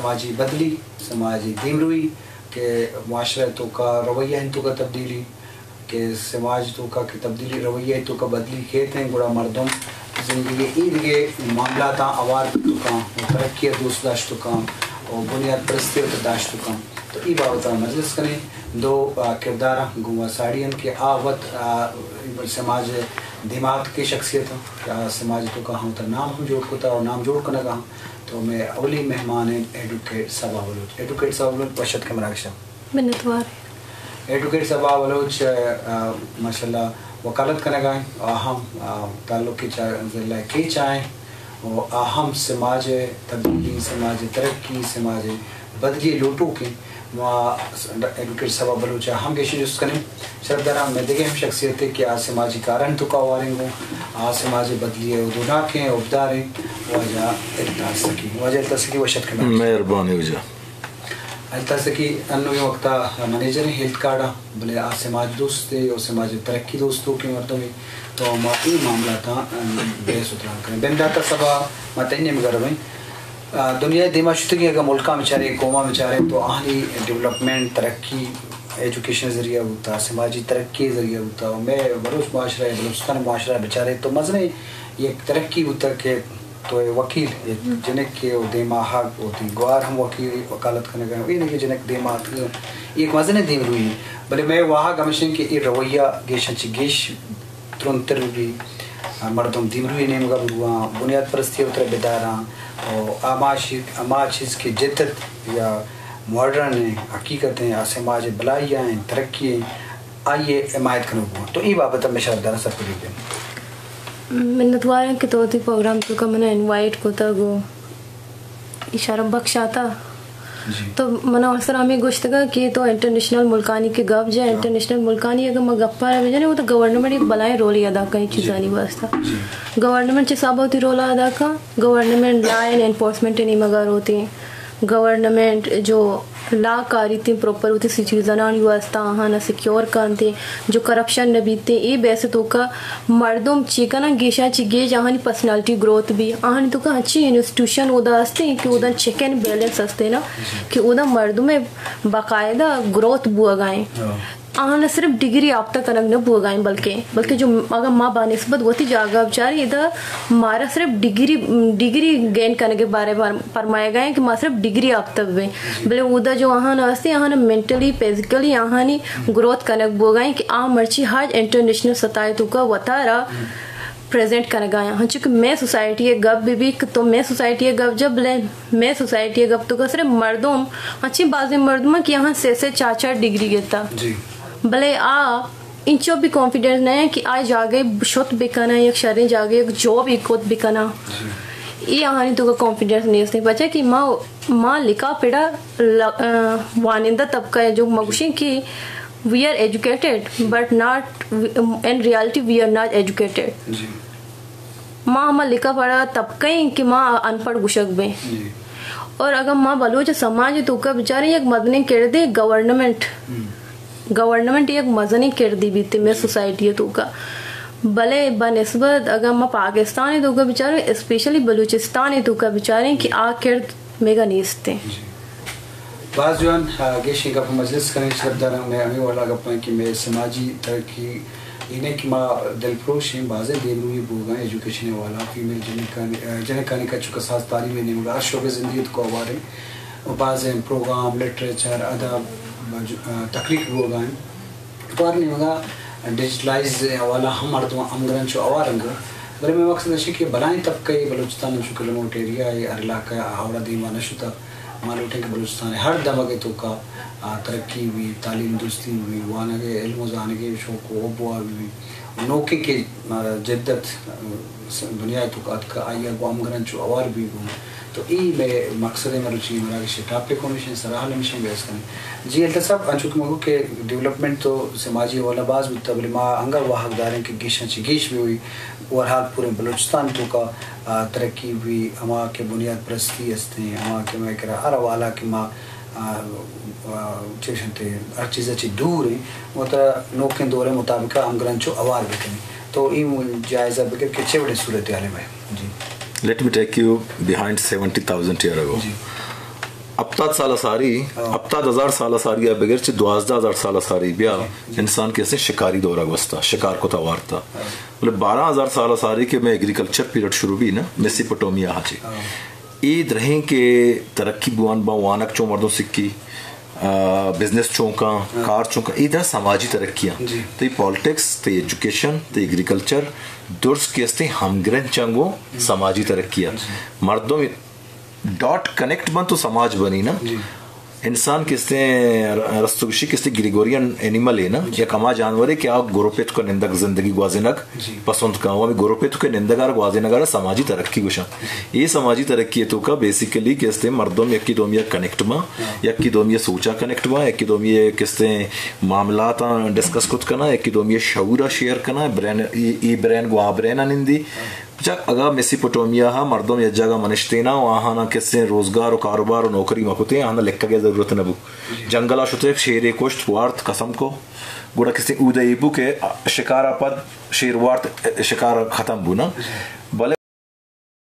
समाजी बदली, समाजी दीमरुई के माशरे तो का रवैया तो का तब्दीली के समाज तो का की तब्दीली रवैया तो का बदली खेते हैं गुड़ा मर्दम ज़िंदगी ईद के मामला था आवार तो का तरक्की दोस्त दाश्त तो का और बुनियाद परस्ती तो दाश्त तो का तो ई बाबत मजलिस करें दो किरदार गुआ साड़ियन के आवत समाज दिमाग की शख्सियत समाज तो का हम तो नाम हम जोड़ को और नाम जोड़ को ना कहा तो मैं अवली मेहमान एडवोकेट सबा बलोच एडवोकेट सबा बलोच बशत के मराकशा मिन्नतवार एडवोकेट सबा बलोच माशाल्लाह वकालत करने गए अहम ताल्लुक़ की चाहें और अहम समाज तब्दीली समाज तरक्की समाज बदली लूटों की एडवोकेट सबा बलोच हम कैसे यूज़ करें शरदारा में देखें हम शख्सियत कि आज समाजी कारण तो का वारेंगे आज समाज बदली है उदुना के उपदार वजह इल्ता सकी वशत के मेहरबानी वजह इल्ता सकी अन्नो वक्ता मैनेजर हेल्थ कार्ड बोले आज समाज दोस्त और समाज तरक्की दोस्तों के मर्दों में तो माफ़ी मामला था बेसुतरा करें बेंदा का सबा मतने में कर भाई दुनिया दिमाशुतगी अगर मुल्का में चारे कौमा में चारे तो आहनी डेवलपमेंट तरक्की एजुकेशन ज़रिया होता समाजी तरक्की ज़रिया होता मैं बलोच माशरा बलूचिस्तान माशरा बेचारे तो मज़ने ये तरक्की होता के तो वकील जिनक के दिमाग होती ग्वार हम वकील वकालत करने गए ये नहीं जिनक दिमाग एक मज़ने दीम हुई भले मैं वहाँ गमशन के ये रवैया गेश गेश तुरंतर भी मर्दम दीम हुई नहीं मगर हुआ बुनियाद परस्ती उतर बेदारा और आमाश की जिद्दत या मॉडर्न हकीकतें या समाज भलाइयाँ तरक्की आइए हिमायत करने तो ये बाबत में शरदारा सब करेंगे मिन्नतवार के तो प्रोग्राम तो का मैंने इनवाइट को था गो इशारा बख्श आता तो मना अवसर हमें गुश्तगा कि तो इंटरनेशनल मुल्कानी के गप जाए इंटरनेशनल मुल्कानी अगर मैं गप्पा है जाने वो तो गवर्नमेंट एक बलाए रोल अदा कई चीज़ां नहीं वास्ता गवर्नमेंट से सब होती रोल अदा का गवर्नमेंट लॉ एंड एनफोर्समेंट नहीं मगर होती गवर्नमेंट जो ला कारी थी प्रॉपर होती सी चीज़ां वास्ता हाँ ना सिक्योर करते जो करप्शन न बीतते ये वैसे तो का मर्दों चीका ना गेशा चिगे जहाँ पर्सनालिटी ग्रोथ भी आहनी तो का अच्छी इंस्टीट्यूशन उदा हस्ते कि उदा चेक एंड बैलेंस हस्ते ना कि उदा मर्दों में बाकायदा ग्रोथ बुआ गाएँ आना सिर्फ डिग्री आप तक अलग न बुआ गाएँ बल्कि जो अगर माँ बानिस्बत होती जागा बेचारी इधर हमारा सिर्फ डिग्री गेन करने के बारे में फरमाया गए कि माँ सिर्फ डिग्री आप तक वे भले उधर जो यहाँ नस्ते यहाँ न मेंटली फिजिकली यहाँ नहीं ग्रोथ करने बुआ गाएँ कि आ मर्ची हर इंटरनेशनल सतायतों का वतारा प्रेजेंट कर गया हाँ चूँकि मैं सोसाइटी है गप भी तो मैं सोसाइटी है गप जब ले मैं सोसाइटी है गप तो का सिर्फ मर्दों अच्छी बाज़ मर्दों कि यहाँ से 4 डिग्री गिरता भले इंचो भी कॉन्फिडेंस नहीं है कि आज जागे शुद्ध बिकना या शरीर जागे जॉब एक बिकना ये यहाँ तो का कॉन्फिडेंस नहीं बचा कि माँ लिखा पड़ा वानिंदा तबका है जो मगुशी की we are educated but not in reality we are not educated माँ हमारा लिखा पड़ा तबका ही कि माँ अनपढ़ गुशक में और अगर माँ बलोच समाज तो का बेचारे एक मदनी कर दे गवर्नमेंट एक मजनी कर दी बीते में सोसाइटी तो का भले बनस्बत अगर मैं पाकिस्तान है तो का बेचारे स्पेशली बलूचिस्तान है तो का बेचारे कि आखिर मेगा नीस्ते बाज जोन गेशी का मजलिस करें शब्दारा में हमें वाला गप्पा कि मैं समाजी तरक्की इन्हें कि माँ दिलफ्रोश हैं बाज़े देलुई बोगा एजुकेशन वाला फीमेल जिन्हें का चुका साथ तालीम नहीं मिला शोबे ज़िंदगी को आवारे और बाज़े प्रोग्राम लिटरेचर अदब तकलीफ बोगा तो नहीं होगा डिजिटलाइज वाला हम मर्दों अमगरन चो आवारंग बड़े में मकसद है कि बनाए तब कई बलूचिस्तान शुक्र रिमोट एरिया है हर इलाका हावड़ा दीवाना शुता मान उठे कि बलूचिस्तान हर दमगे तो का तरक्की हुई तालीम दुरुस्ती हुई वाना के इल्म जाने के शौक वबुआ हुई नौके के जिद्दत दुनिया तो का आई वो अमगरन चो आवार भी हूँ तो ई में मकसद है मरुची मरा के topic commission Sarah mission base करें जी अल्ता साहब अंचुक मगो के डेवलपमेंट तो समाजी वाला बाज भी तबले माँ अंगा वाहकदार हैं कि गेश भी हुई और हाल पूरे बलूचिस्तान तो का तरक्की हुई अमा के बुनियाद परस्ती हस्ते अमा के मैं करा अरा वाला कि माँ चेशन थे हर चीज़ अच्छी दूर है वो तरह नौके दौरे मुताबिक अमगरन चो आवार भी करें तो ई जायज़ा बगैर के छे बड़े सूरत हाल में जी Let me take you behind 70,000 years ago. अपता साल सारी अपता 1000 साल सारी बगैर 12,000 साल सारी ब्या इंसान कैसे शिकारी दौरा गुस्ता शिकार को तवारता बोले 12,000 साल सारी के मैं एग्रीकल्चर पीरियड शुरू भी ना मेसोपोटामिया हाचे ईद रहे के तरक्की बुआन वानक चो मर्दों सिक्की बिजनेस चौका कार चौका इधर समाजी तरक्कियाँ तो ये पॉलिटिक्स तो एजुकेशन तो एग्रीकल्चर दुर्स केस्ते हमग्रन चंगो समाजी तरक्कियाँ मर्दों में डॉट कनेक्ट बन तो समाज बनी ना इंसान किसने रस्तुगशी किसने ग्रेगोरियन एनिमल है ना या कमा जानवर है क्या गोरोपेत को निंदक जिंदगी ग्वाजिनक पसंद का वो गोरोपेत को निंदगार ग्वाजिनगार समाजी तरक्की गुशा ये समाजी तरक्की है तो का बेसिकली किसने मर्दों में यकी दोमिया कनेक्ट में यकी दोमिया सोचा कनेक्ट में यकी दोमिया किसने मामला ता डिस्कस कुछ करना यकी दोमिया शऊरा शेयर करना ब्रेन ये ब्रेन गुआ ब्रेन निंदी जब अगर मेसोपोटामिया हा मर्दों में जगह मनिश्ते ना वहाँ ना किससे रोजगार और कारोबार और नौकरी मकुते यहाँ ना लेक्का के जरूरत न बु जंगला शुते शेर कोष्ठ वार्थ कसम को गुड़ा किसी उदय बु के शिकार पद शेर वार्थ शिकार खत्म बु ना भले